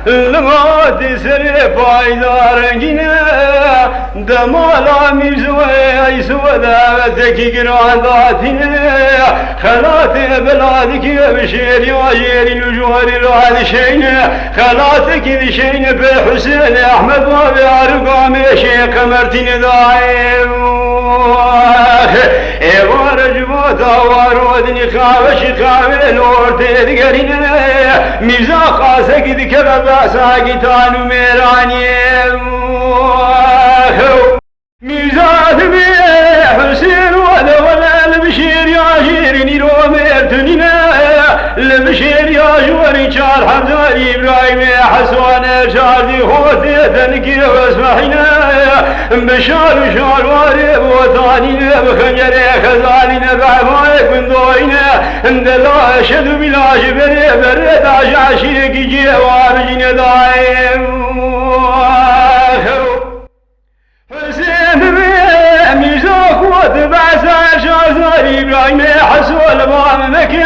لما تسري بايدارنجنا دمالا ميزوي ايسودا تكي قراداتنا خلاتي بلادك بشير يا نجوار الوالد شين خلاتك ذشين بحسين احمد وابي ارقام شيخ مرتين دايم ورجبوتا وارودني خاوش خاوي نور تذكرنا ميزا قاسك ذكر ساقطان ميراني ميزات بيه حسين ولا البشير يا شيرني روميرتنينا البشير يا جوري شار حمزة إبراهيم حسوان شاردي خوتي تنكي واسمحنا بشار شار وارب وطانينا بخنجر خزالينا بعفايك من دوينا اندلا شدو بلا جبري برد عشاشيك جيوار جين دايم حسين ميزاك وتبعسا شازار إبراهيم حسول بام مكة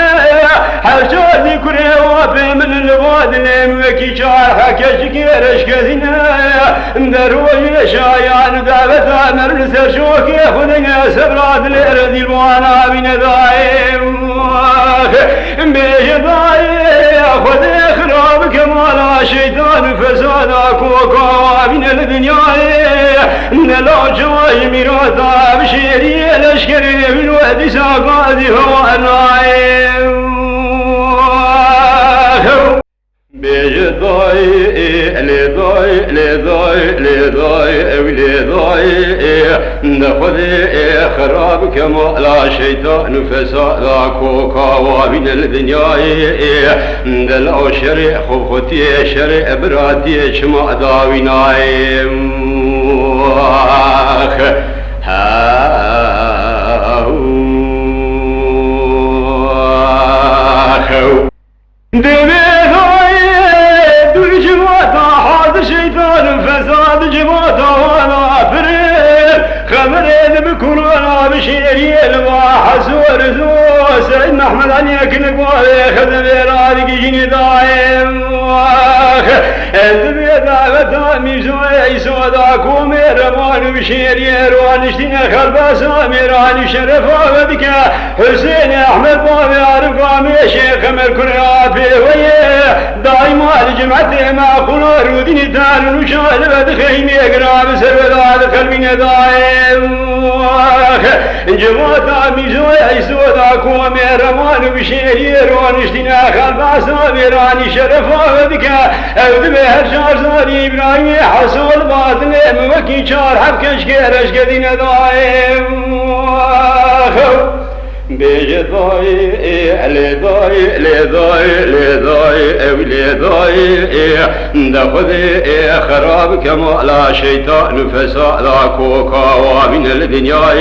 حشادي كريوة من الواد لمكي شار حكشك رشكزنا دروي شايان دابتا مرسر شوكي خذنا سبراد الأرض الوانا بين دايم بيجداي خذ خراب كمالا شيطان فسادا كوكا من الدنيا نلا جواي ميراتا بشيري الاشكري من وحدي ساقادي هو النايم بيجداي لداي نخذ خراب كمالا شيطان فسادا كوكا ومن الدنيا نلا شرع خفتي شرع براتي شما داوي نايم بكورونا بشيري الواحسور زو سيد محمد عليك نقوى خذ بيرادك جيني دايم دعوة ميزوي سودا كومي رمان بشيري روانشتين خلباسا ميراني شرفا ودك حسين احمد بابي ارقامي شيخ مركريا بيوي دايما الجمعة ما قلوا رودين تان وشال بدخيمي قراب سروداد قلبين دايم جماعة ميزوي سودا كومي رمان بشيري روانشتين خلباسا ميراني شرفا ودك اود بهر شارزاني إبراهيم حصول باطل ممكي شار حبكش كيرش كدين دايم بيجداي لداي دخذ خراب كمالا شيطان فسادا كوكا ومن الدنيا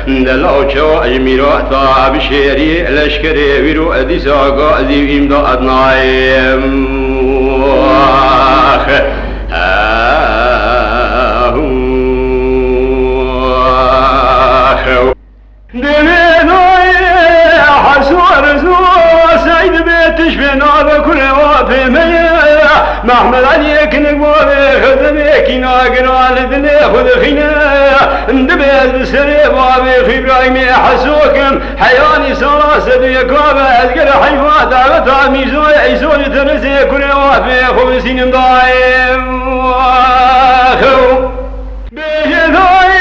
دلو شواج ميراتا بشيري لشكري ويرو اديسا قاضي امداد نايم محمد عليك نقوى خذبك ناقر على دنيا خذ خينا اندبيت بسري بابي في ابراهيم حسوكم حياني سراسد يكوابا اذكر حيفات على تاميزو يعيسون تنسي كل وافي خمسين ضايم بيجداي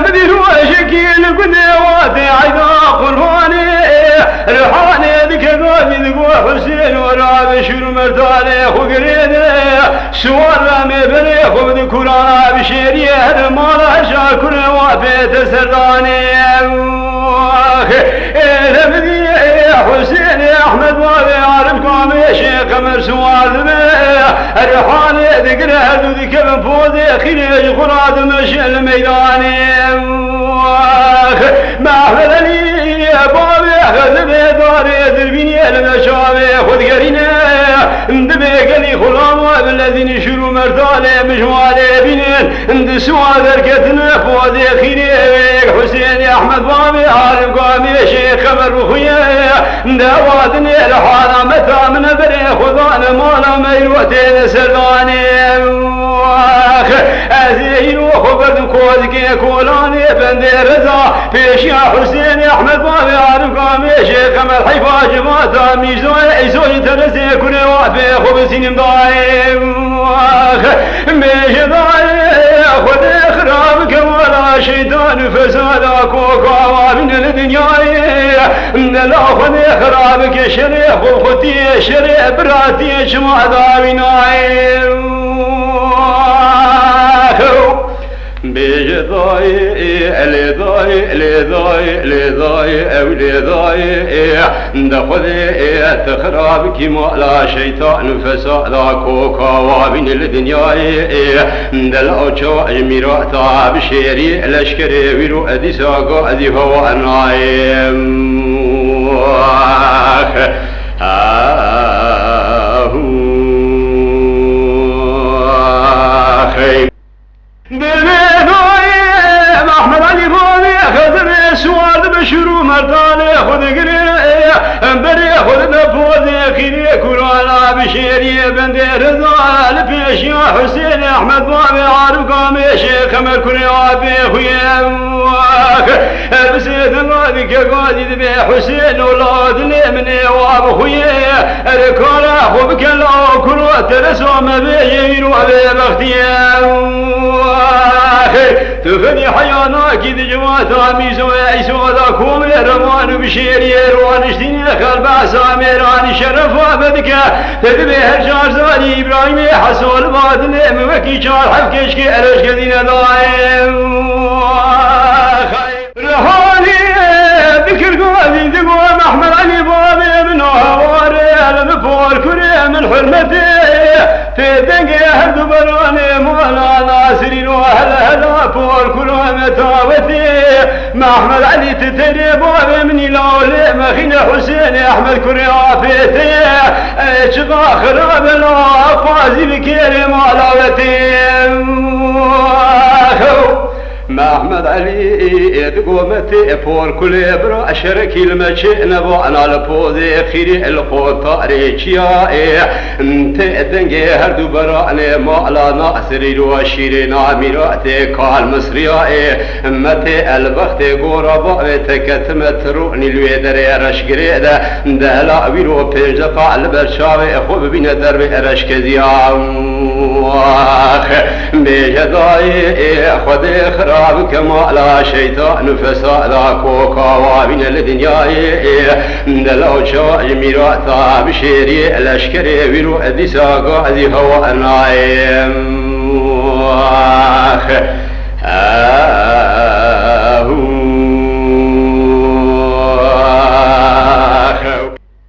مديرو شكيل قدواتي عيدا قرفاني رحاني ذك قابي ذقوا حسين ورابي شنو مرتالي خقريني سوار رامي بني خبد كرانا بشيري هذا مالا شاكر وافي تسرداني لمدي حسين احمد وابي عارف قامي شيخ مرسوال رحاني ذكر هدو ذك من فوزي خليج خراد مشي الميداني ما أحمدني بابي أخذ بيداري دربيني المشابي خذ قرينا اندبي قلي خلام بالذين شروا مرتالي مجوالي بينين اند سوا ذركتنا فوزي خيري حسين أحمد بابي عارف قامي شيخ مرخوية دوادني لحانا متى من بري خذان مالا ميروتين سرداني أزين وخبرد كوزكي كولاني بندي رزا بيش يا حسين أحمد بابي عارف قامي شيخ مرحيفا جماتا ميزوي ترسي كوني وافي خوب سنين ضايم بيش ضايم خذ خرابك ولا شيطان فسادك وقاوى من الدنيا لا خذ خرابك شريف وخطي شريف براتي شما داويناي بجداي لذاي لذاي لذاي أو لذاي دخذي تخرابك ما لا شيطان فسادك وقاوى من الدنيا دلعو أجميراتا بشيري لشكري ويرو أدي ساقا أدي هو أنايم أحمد علي بابي خذني سواد بشرو مرتاني خذ قري بري خذ نفوذي خيري كرانا بشيري بندي رضا لبيش يا حسين أحمد بابي عارف قامي شيخ مركني وابي خويا بسيد الغادي قادي ذبي حسين ولاد لي مني واب خويا ركولا خوبك الله كرو ترسوم بيجين وابي بختيا تفني حيانا كيد جماعة ميزو عيسو ذا كومي رمان بشيري روان اشتيني خلبا ساميراني شرف وابدك تدبي هرشار زاني إبراهيمي حسول بادني موكي شار حفكشكي أرش كدين دايم رهاني ذكر قوادي دقوة محمد علي بابي من هواري المفور كري من حرمتي في دنقي هرد براني مولا ناصرين وهلا فور كلها متاوتي محمد علي تتري بابي مني لولي مخين حسين أحمد كري عافيتي اشغى خراب الله فازي بكيري مالاوتي محمد علي تقومتي فور كل برا شركي المشي نبعنا لبوزي خيري القوط تاريخيا انت دنجي هردو براني مالا ناصري روشيري ناميراتي كال مصريا متي البخت غوربا تكتمت روني الويدري رشقري دهلا ويرو بيجقا البرشاوي خوب بين دربي رشكزيا بجداي خذي خرابك ما لا شيطان فسادك وقاوى من الدنيا دلو شاء ميراتا بشيري الاشكري ويرو ادي ساقا ادي هو النايم